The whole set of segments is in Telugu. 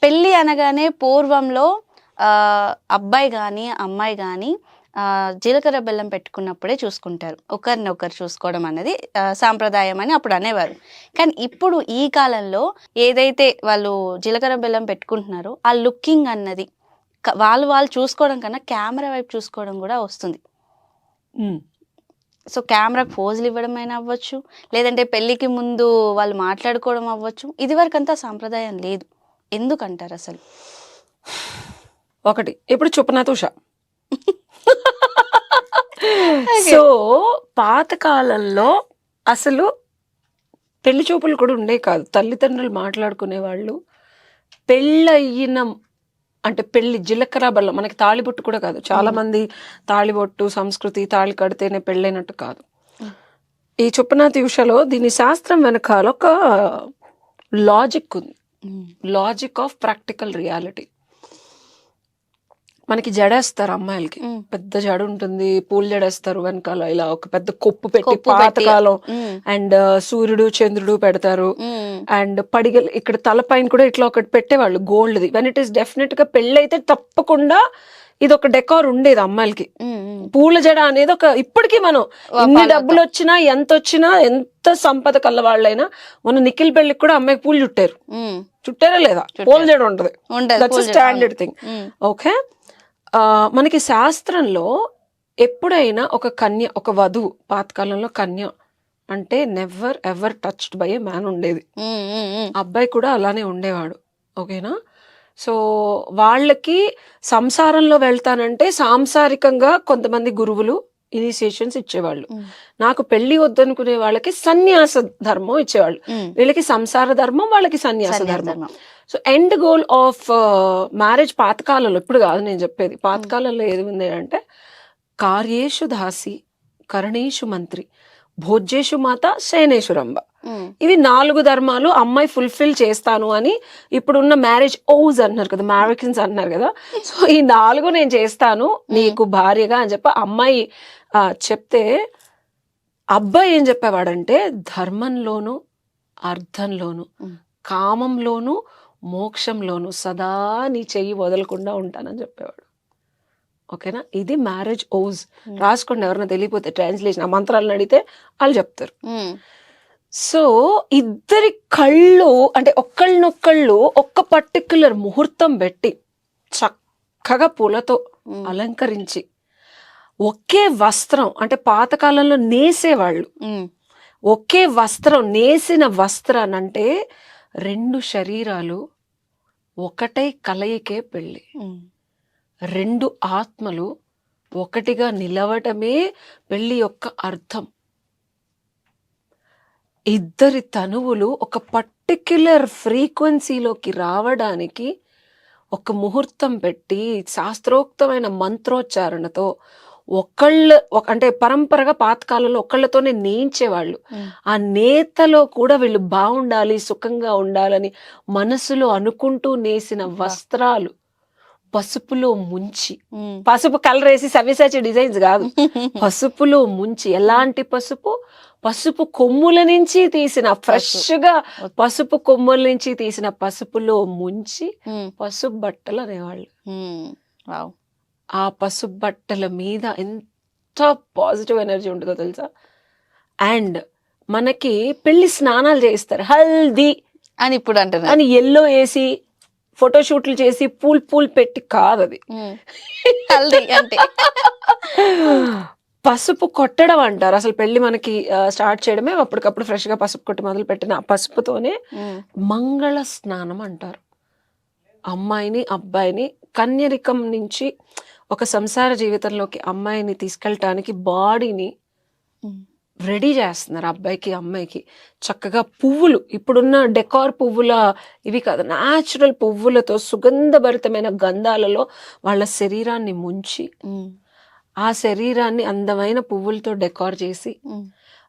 పెళ్ళి అనగానే పూర్వంలో అబ్బాయి కానీ అమ్మాయి కానీ జీలకర్ర బెల్లం పెట్టుకున్నప్పుడే చూసుకుంటారు. ఒకరినొకరు చూసుకోవడం అనేది సాంప్రదాయం అని అప్పుడు అనేవారు. కానీ ఇప్పుడు ఈ కాలంలో ఏదైతే వాళ్ళు జీలకర్ర బెల్లం పెట్టుకుంటున్నారో ఆ లుకింగ్ అన్నది వాళ్ళు చూసుకోవడం కన్నా కెమెరా వైపు చూసుకోవడం కూడా వస్తుంది. సో కెమెరాకి పోజులు ఇవ్వడం అయినా అవ్వచ్చు, లేదంటే పెళ్ళికి ముందు వాళ్ళు మాట్లాడుకోవడం అవ్వచ్చు. ఇదివరకు అంతా సాంప్రదాయం లేదు. ఎందుకంటారు అసలు? ఒకటి ఇప్పుడు చుప్పనాథ్ ఉషా. సో పాతకాలంలో అసలు పెళ్లి చూపులు కూడా ఉండే కాదు. తల్లిదండ్రులు మాట్లాడుకునే వాళ్ళు. పెళ్ళయిన అంటే పెళ్లి జీలకర్ర బెల్లం, మనకి తాళిబొట్టు కూడా కాదు. చాలా మంది తాళిబొట్టు సంస్కృతి, తాళి కడితేనే పెళ్ళైనట్టు కాదు. ఈ చుప్పనాథ్ ఉషాలో దీని శాస్త్రం వెనకాల ఒక లాజిక్ ఉంది. Logic of practical reality. మనకి జడేస్తారు అమ్మాయిలకి, పెద్ద జడ ఉంటుంది, పూలు జడేస్తారు వెనకాల, ఇలా ఒక పెద్ద కొప్పు పెట్టి పాతకాలం. అండ్ సూర్యుడు చంద్రుడు పెడతారు. అండ్ పడిగలు ఇక్కడ తలపైన కూడా ఇట్లా ఒకటి పెట్టేవాళ్ళు గోల్డ్ది. వెన్ ఇట్ ఈస్ డెఫినెట్ గా పెళ్ళి అయితే తప్పకుండా ఇది ఒక డెకార్ ఉండేది అమ్మాయిలకి. పూల జడ అనేది ఒక, ఇప్పటికీ మనం ఎన్ని డబ్బులు వచ్చినా ఎంత వచ్చినా ఎంత సంపద కల్ల వాళ్ళైనా, మన నిఖిల్ పెళ్లికి కూడా అమ్మాయికి పూలు చుట్టారా లేదా? పూల జడ ఉంటది. That's standard thing. ఓకే, మనకి శాస్త్రంలో ఎప్పుడైనా ఒక కన్య, ఒక వధువు, పాతకాలంలో కన్య అంటే never ever touched by A man ఉండేది. అబ్బాయి కూడా అలానే ఉండేవాడు. ఓకేనా? సో వాళ్ళకి సంసారంలో వెళ్తానంటే సాంసారికంగా కొంతమంది గురువులు ఇనిషియేషన్స్ ఇచ్చేవాళ్ళు. నాకు పెళ్లి వద్దనుకునే వాళ్ళకి సన్యాస ధర్మం ఇచ్చేవాళ్ళు. వీళ్ళకి సంసార ధర్మం, వాళ్ళకి సన్యాస ధర్మం. So end goal of marriage పాతకాలంలో, ఇప్పుడు కాదు నేను చెప్పేది, పాతకాలంలో ఏది ఉంది అంటే కార్యేషు దాసి, కరణేషు మంత్రి, భోజ్యేషు మాత, శయనేశ్వరంబ. ఇవి 4 ధర్మాలు అమ్మాయి ఫుల్ఫిల్ చేస్తాను అని ఇప్పుడున్న మ్యారేజ్ ఓజ్ అంటున్నారు కదా, అమెరికన్స్ అంటున్నారు కదా. సో ఈ 4 నేను చేస్తాను నీకు భార్యగా అని చెప్పి అమ్మాయి చెప్తే, అబ్బాయి ఏం చెప్పేవాడంటే ధర్మంలోను, అర్థంలోను, కామంలోను, మోక్షంలోను సదా నీ చెయ్యి వదలకుండా ఉంటానని చెప్పేవాడు. ఓకేనా? ఇది మ్యారేజ్ ఓజ్. రాసుకోండి, ఎవరైనా తెలియపోతే ట్రాన్స్లేషన్, ఆ మంత్రాలను అడిగితే వాళ్ళు చెప్తారు. సో ఇద్దరి కళ్ళు అంటే ఒకళ్ళనొక్కళ్ళు ఒక్క పర్టిక్యులర్ ముహూర్తం పెట్టి చక్కగా పూలతో అలంకరించి ఒకే వస్త్రం, అంటే పాతకాలంలో నేసేవాళ్ళు, ఒకే వస్త్రం, నేసిన వస్త్రానంటే 2 శరీరాలు ఒకటై కలయికే పెళ్ళి. 2 ఆత్మలు ఒకటిగా నిలవటమే పెళ్లి యొక్క అర్థం. ఇద్దరి తనువులు ఒక పర్టిక్యులర్ ఫ్రీక్వెన్సీలోకి రావడానికి ఒక ముహూర్తం పెట్టి శాస్త్రోక్తమైన మంత్రోచ్చారణతో అంటే పరంపరగా పాతకాలంలో ఒకళ్ళతోనే నేయించేవాళ్ళు. ఆ నేతలో కూడా వీళ్ళు బాగుండాలి, సుఖంగా ఉండాలని మనసులో అనుకుంటూ నేసిన వస్త్రాలు పసుపులో ముంచి, పసుపు కలర్ వేసి సవ్యసాచి డిజైన్స్ కాదు, పసుపులో ముంచి. ఎలాంటి పసుపు? పసుపు కొమ్ముల నుంచి తీసిన, ఫ్రెష్ గా పసుపు కొమ్ముల నుంచి తీసిన పసుపులో ముంచి పసుపు బట్టలు అనేవాళ్ళు. ఆ పసుపు బట్టల మీద ఎంత పాజిటివ్ ఎనర్జీ ఉంటుందో తెలుసా? అండ్ మనకి పెళ్లి స్నానాలు చేస్తారు, హల్దీ అని ఇప్పుడు అంటారు, అని ఎల్లో వేసి ఫోటోషూట్లు చేసి పూలు పెట్టి కాదు అది. హల్దీ అంటే పసుపు కొట్టడం అంటారు. అసలు పెళ్లి మనకి స్టార్ట్ చేయడమే అప్పటికప్పుడు ఫ్రెష్ గా పసుపు కొట్టి మొదలు పెట్టిన ఆ పసుపుతోనే మంగళ స్నానం అంటారు. అమ్మాయిని అబ్బాయిని కన్యరికం నుంచి ఒక సంసార జీవితంలోకి అమ్మాయిని తీసుకెళ్ళటానికి బాడీని రెడీ చేస్తున్నారు. అబ్బాయికి అమ్మాయికి చక్కగా పువ్వులు, ఇప్పుడున్న డెకార్ పువ్వుల ఇవి కాదు, న్యాచురల్ పువ్వులతో సుగంధభరితమైన గంధాలలో వాళ్ళ శరీరాన్ని ముంచి, ఆ శరీరాన్ని అందమైన పువ్వులతో డెకార్ చేసి,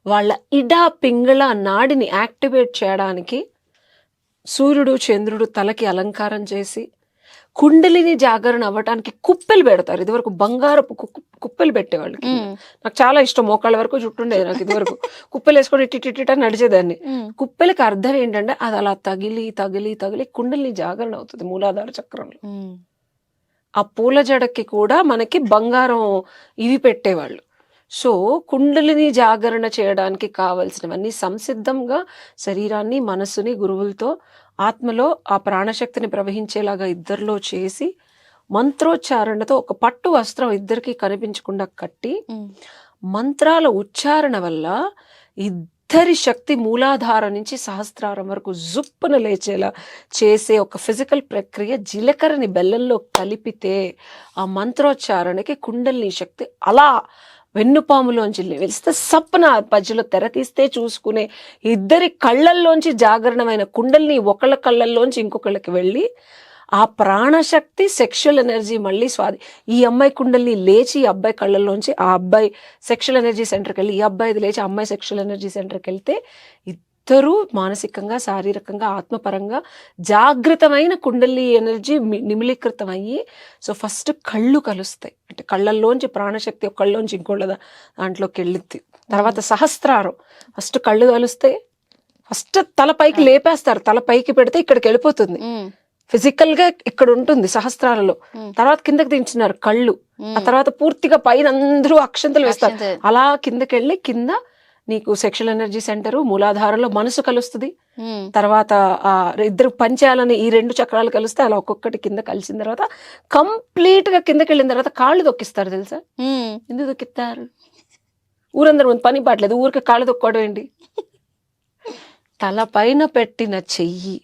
వాళ్ళ ఇడా పింగళ నాడిని యాక్టివేట్ చేయడానికి సూర్యుడు చంద్రుడు తలకి అలంకారం చేసి, కుండలిని జాగరణ అవ్వటానికి కుప్పెలు పెడతారు. ఇదివరకు బంగారపు కుప్పెలు పెట్టేవాళ్ళు కింద. నాకు చాలా ఇష్టం, మోకాళ్ళ వరకు చుట్టుండేది నాకు ఇదివరకు. కుప్పెలు వేసుకొని ఇట్టిట నడిచేదాన్ని. కుప్పెలకి అర్థం ఏంటంటే అది అలా తగిలి తగిలి తగిలి కుండలిని జాగరణ అవుతుంది మూలాధార చక్రంలో. ఆ పూల జడకి కూడా మనకి బంగారం ఇవి పెట్టేవాళ్ళు. సో కుండలిని జాగరణ చేయడానికి కావలసినవన్నీ సంసిద్ధంగా శరీరాన్ని మనసుని గురువులతో ఆత్మలో ఆ ప్రాణశక్తిని ప్రవహించేలాగా ఇద్దరిలో చేసి మంత్రోచ్చారణతో ఒక పట్టు వస్త్రం ఇద్దరికి కనిపించకుండా కట్టి మంత్రాల ఉచ్చారణ వల్ల ఇద్దరి శక్తి మూలాధారం నుంచి సహస్రారం వరకు జుప్పున లేచేలా చేసే ఒక ఫిజికల్ ప్రక్రియ. జీలకర్రని బెల్లంలో కలిపితే ఆ మంత్రోచ్చారణకి కుండలిని శక్తి అలా వెన్నుపాములోంచి వెలిస్తే సప్పన పద్యలో తెర తీస్తే చూసుకునే ఇద్దరి కళ్ళల్లోంచి జాగరణమైన కుండలిని ఒకళ్ళ కళ్ళల్లోంచి ఇంకొకళ్ళకి వెళ్ళి ఆ ప్రాణశక్తి సెక్షువల్ ఎనర్జీ మళ్ళీ ఈ అమ్మాయి కుండలిని లేచి ఈ అబ్బాయి కళ్ళల్లోంచి ఆ అబ్బాయి సెక్షువల్ ఎనర్జీ సెంటర్కి వెళ్ళి ఈ అబ్బాయిది లేచి అమ్మాయి సెక్షువల్ ఎనర్జీ సెంటర్కి వెళ్తే ఇద్దరూ మానసికంగా శారీరకంగా ఆత్మపరంగా జాగృతమైన కుండలి ఎనర్జీ నిమిలీకృతం అయ్యి. సో ఫస్ట్ కళ్ళు కలుస్తాయి, అంటే కళ్ళల్లోంచి ప్రాణశక్తి ఒక కళ్ళలోంచి ఇంకోళ్ళ దాంట్లోకి వెళ్ళిద్ది. తర్వాత సహస్రారం, ఫస్ట్ కళ్ళు కలుస్తాయి, ఫస్ట్ తల పైకి లేపేస్తారు, తల పైకి పెడితే ఇక్కడికి వెళ్ళిపోతుంది, ఫిజికల్ గా ఇక్కడ ఉంటుంది సహస్రాలలో. తర్వాత కిందకి దించినారు కళ్ళు, ఆ తర్వాత పూర్తిగా పైన అందరూ అక్షంతలు వేస్తారు. అలా కిందకి వెళ్ళి కింద నీకు సెక్షువల్ ఎనర్జీ సెంటర్ మూలాధారంలో మనసు కలుస్తుంది. తర్వాత ఆ ఇద్దరు పంచాలని ఈ రెండు చక్రాలు కలిస్తే అలా ఒక్కొక్కటి కింద కలిసిన తర్వాత కంప్లీట్ గా కిందకి వెళ్ళిన తర్వాత కాళ్ళు దొక్కిస్తారు. తెలుసా ఎందుకు దొక్కిస్తారు? ఊరందరూ పని పాటలేదు, ఊరికి కాళ్ళు దొక్కోవడం ఏంటి? తల పైన పెట్టిన చెయ్యి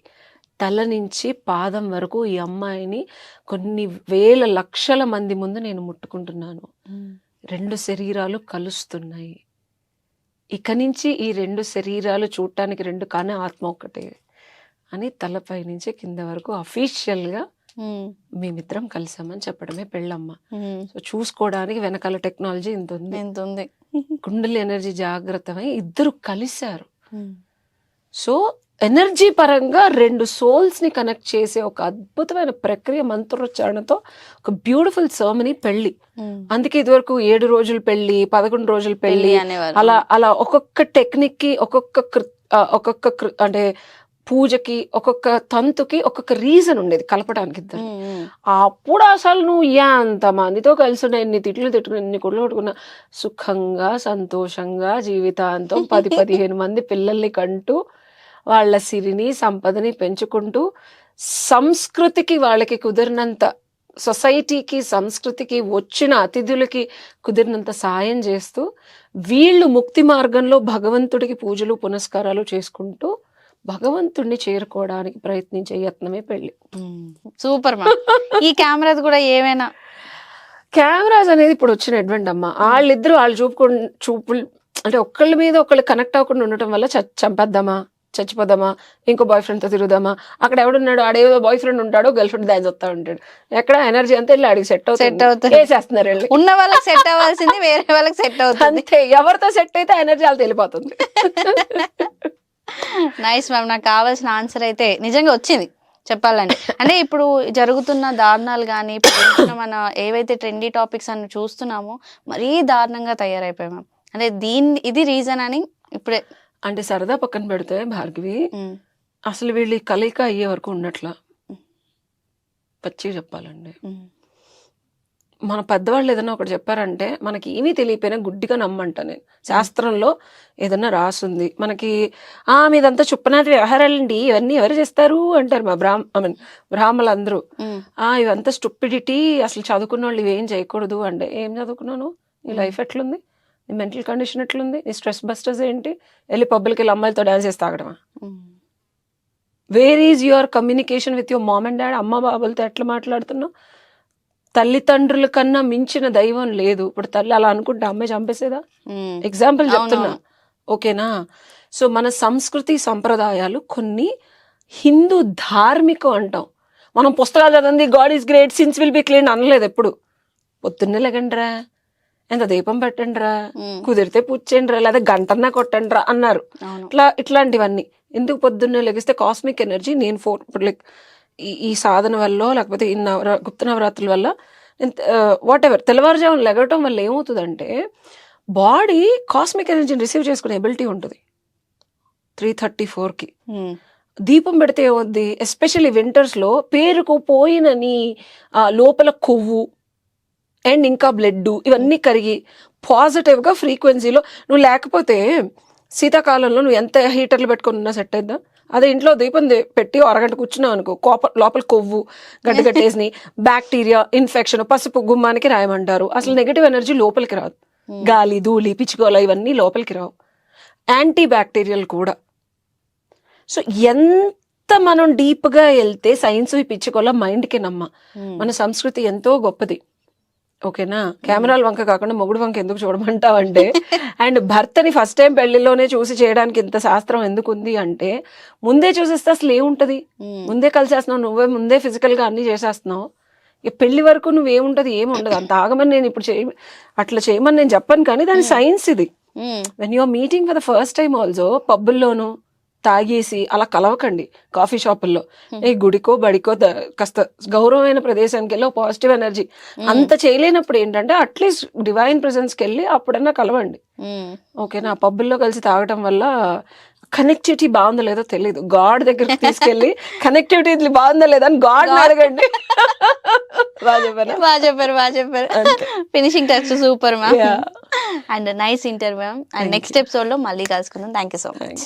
తల నుంచి పాదం వరకు ఈ అమ్మాయిని కొన్ని వేల లక్షల మంది ముందు నేను ముట్టుకుంటున్నాను. రెండు శరీరాలు కలుస్తున్నాయి. ఇక నుంచి ఈ రెండు శరీరాలు చూడటానికి రెండు కానీ ఆత్మ ఒక్కటే అని తలపై నుంచి కింద వరకు అఫీషియల్ గా మేమిద్దరం కలిసామని చెప్పడమే పెళ్ళమ్మ. సో చూసుకోవడానికి వెనకాల టెక్నాలజీ ఇంత ఉంది. కుండలి ఎనర్జీ జాగ్రత్తమై ఇద్దరు కలిశారు. సో ఎనర్జీ పరంగా రెండు సోల్స్ ని కనెక్ట్ చేసే ఒక అద్భుతమైన ప్రక్రియ మంత్రోచ్చారణతో ఒక బ్యూటిఫుల్ సెరమనీ పెళ్లి. అందుకే ఇదివరకు 7 రోజులు పెళ్లి, 11 రోజులు పెళ్లి అలా అలా ఒక్కొక్క టెక్నిక్ కి ఒక్కొక్క అంటే పూజకి ఒక్కొక్క తంతుకి ఒక్కొక్క రీజన్ ఉండేది కలపడానికి ఇద్దరు. అప్పుడు అసలు నువ్వు ఎంత మందితో కలిసి ఉన్నా, ఎన్ని తిట్లు తిట్టుకున్నా, ఎన్ని కొట్లు కొట్టుకున్నా, సుఖంగా సంతోషంగా జీవితాంతం 10-15 మంది పిల్లల్ని కంటూ వాళ్ళ సిరిని సంపదని పెంచుకుంటూ సంస్కృతికి వాళ్ళకి కుదిరినంత, సొసైటీకి సంస్కృతికి వచ్చిన అతిథులకి కుదిరినంత సాయం చేస్తూ వీళ్ళు ముక్తి మార్గంలో భగవంతుడికి పూజలు పునస్కారాలు చేసుకుంటూ భగవంతుడిని చేరుకోవడానికి ప్రయత్నించే యత్నమే పెళ్లి. సూపర్ మా. ఈ కెమెరాస్ కూడా ఏమైనా కెమెరాస్ అనేది ఇప్పుడు వచ్చిన అడ్వెంట్ అమ్మ. వాళ్ళిద్దరు వాళ్ళు చూపులు అంటే ఒకళ్ళ మీద ఒకళ్ళు కనెక్ట్ అవ్వకుండా ఉండటం వల్ల చంపేద్దామా, చచ్చిపోదామా, ఇంకో బాయ్ ఫ్రెండ్ తో తిరుగుదామా, అక్కడ ఎవడున్నాడు ఆడేదో బాయ్ ఫ్రెండ్ ఉంటాడో గర్ల్ ఫ్రెండ్ దాని వస్తా ఉంటాడు, ఎక్కడ ఎనర్జీ అంతా వెళ్ళి ఆడికి సెట్ అవుతుంది. వేసేస్తున్నారు వెళ్ళి. ఉన్న వాళ్ళకి సెట్ అవ్వాల్సింది వేరే వాళ్ళకి సెట్ అవుతుంది. అంతే, ఎవరితో సెట్ అయితే ఎనర్జీ వాళ్ళతో వెళ్ళిపోతుంది. నైస్ మ్యామ్, నాకు కావాల్సిన ఆన్సర్ అయితే నిజంగా వచ్చింది చెప్పాలండి. అంటే ఇప్పుడు జరుగుతున్న దారుణాలు కానీ ఇప్పుడు మన ఏవైతే ట్రెండీ టాపిక్స్ అని చూస్తున్నామో మరీ దారుణంగా తయారైపోయాయి మ్యామ్. అంటే ఇది రీజన్ అని ఇప్పుడే అంటే సరదా పక్కన పెడితే భార్గవి, అసలు వీళ్ళు కలయిక అయ్యే వరకు ఉన్నట్ల పచ్చి చెప్పాలండి. మన పెద్దవాళ్ళు ఏదైనా ఒకటి చెప్పారంటే మనకి ఏమీ తెలియపోయినా గుడ్డిగా నమ్మంట. నేను శాస్త్రంలో ఏదన్నా రాసుంది మనకి, మీదంతా చుప్పనాది వ్యవహారాలండి, ఇవన్నీ ఎవరు చేస్తారు అంటారు మా బ్రాహ్మణులు అందరూ. ఇవంతా స్టూపిడిటీ, అసలు చదువుకున్న వాళ్ళు ఇవేం చేయకూడదు అంటే, ఏం చదువుకున్నాను, నీ లైఫ్ ఎట్లుంది, నీ మెంటల్ కండిషన్ ఎట్లుంది, నీ స్ట్రెస్ బస్టర్స్ ఏంటి, వెళ్ళి పబ్లిక్ వెళ్ళి అమ్మాయిలతో డాన్స్ చేసి తాగడమా? Where is your communication with your mom and dad? అమ్మ బాబులతో ఎట్లా మాట్లాడుతున్నావు? తల్లిదండ్రుల కన్నా మించిన దైవం లేదు. ఇప్పుడు తల్లి అలా అనుకుంటే అమ్మాయి చంపేసేదా? ఎగ్జాంపుల్ చెప్తున్నా, ఓకేనా? సో మన సంస్కృతి సంప్రదాయాలు కొన్ని హిందూ ధార్మికం అంటాం. మనం పుస్తకాలు చదివింది God is great, since will be clean అనలేదు ఎప్పుడు. పొద్దున్నే లెగండ్రా, ఎంత దీపం పెట్టండిరా, కుదిరితే పూజ చేయండిరా, లేదా గంటన్నా కొట్టండిరా అన్నారు. ఇట్లాంటివన్నీ ఎందుకు పొద్దున్నే లెగిస్తే కాస్మిక్ ఎనర్జీ, నేను ఇప్పుడు లైక్ ఈ సాధన వల్ల లేకపోతే ఈ గుప్త నవరాత్రుల వల్ల వాట్ ఎవర్ తెల్లవారుజామున లెగటం వల్ల ఏమవుతుందంటే బాడీ కాస్మిక్ ఎనర్జీని రిసీవ్ చేసుకునే ఎబిలిటీ ఉంటుంది 3:34కి. దీపం పెడితే ఏమవుద్ది, ఎస్పెషల్లీ వింటర్స్లో పేరుకుపోయిన నీ లోపల కొవ్వు అండ్ ఇంకా బ్లడ్ ఇవన్నీ కరిగి పాజిటివ్గా ఫ్రీక్వెన్సీలో నువ్వు లేకపోతే శీతాకాలంలో నువ్వు ఎంత హీటర్లు పెట్టుకుని ఉన్నా సెట్ అయిద్దా? అదే ఇంట్లో దీపం పెట్టి అరగంట కూర్చున్నావు అనుకో, లోపల కొవ్వు గడ్డగట్టేసి బ్యాక్టీరియా ఇన్ఫెక్షన్, పసుపు గుమ్మానికి రాయమంటారు. అసలు నెగటివ్ ఎనర్జీ లోపలికి రాదు, గాలి ధూళి పిచ్చుకోల ఇవన్నీ లోపలికి రావు, యాంటీ బ్యాక్టీరియల్ కూడా. సో ఎంత మనం డీప్గా వెళ్తే సైన్స్ పిచ్చుకోల మైండ్కి నమ్మ. మన సంస్కృతి ఎంతో గొప్పది, ఓకేనా? కెమెరాల వంక కాకుండా మొగుడు వంక ఎందుకు చూడమంటావంటే, అండ్ భర్తని ఫస్ట్ టైం పెళ్లిలోనే చూసి చేయడానికి ఇంత శాస్త్రం ఎందుకు ఉంది అంటే, ముందే చూసేస్తే అసలు ఏముంటది, ముందే కలిసేస్తున్నావు, నువ్వే ముందే ఫిజికల్ గా అన్ని చేసేస్తున్నావు, ఇక పెళ్లి వరకు నువ్వేముంటది, ఏముండదు. అంత ఆగమని నేను ఇప్పుడు అట్లా చేయమని నేను చెప్పను, కానీ దాని సైన్స్ ఇది. When you're meeting for the first time also పబ్బుల్లోనూ తాగేసి అలా కలవకండి, కాఫీ షాపుల్లో ఏ గుడికో బడికో కాస్త గౌరవమైన ప్రదేశానికి వెళ్ళి పాజిటివ్ ఎనర్జీ అంత చేయలేనప్పుడు ఏంటంటే అట్లీస్ట్ డివైన్ ప్రెసెన్స్కి వెళ్ళి అప్పుడన్నా కలవండి, ఓకేనా? పబ్బుల్లో కలిసి తాగటం వల్ల కనెక్టివిటీ బాగుందో లేదో తెలియదు, గాడ్ దగ్గరికి తీసుకెళ్ళి కనెక్టివిటీ బాగుందో లేదా అని గాడ్ అడగండి. బాగా చెప్పారు. Finishing touch super ma'am. And nice interview ma'am. And next episode లో మళ్ళీ కలుసుకుందాం. Thank you so much.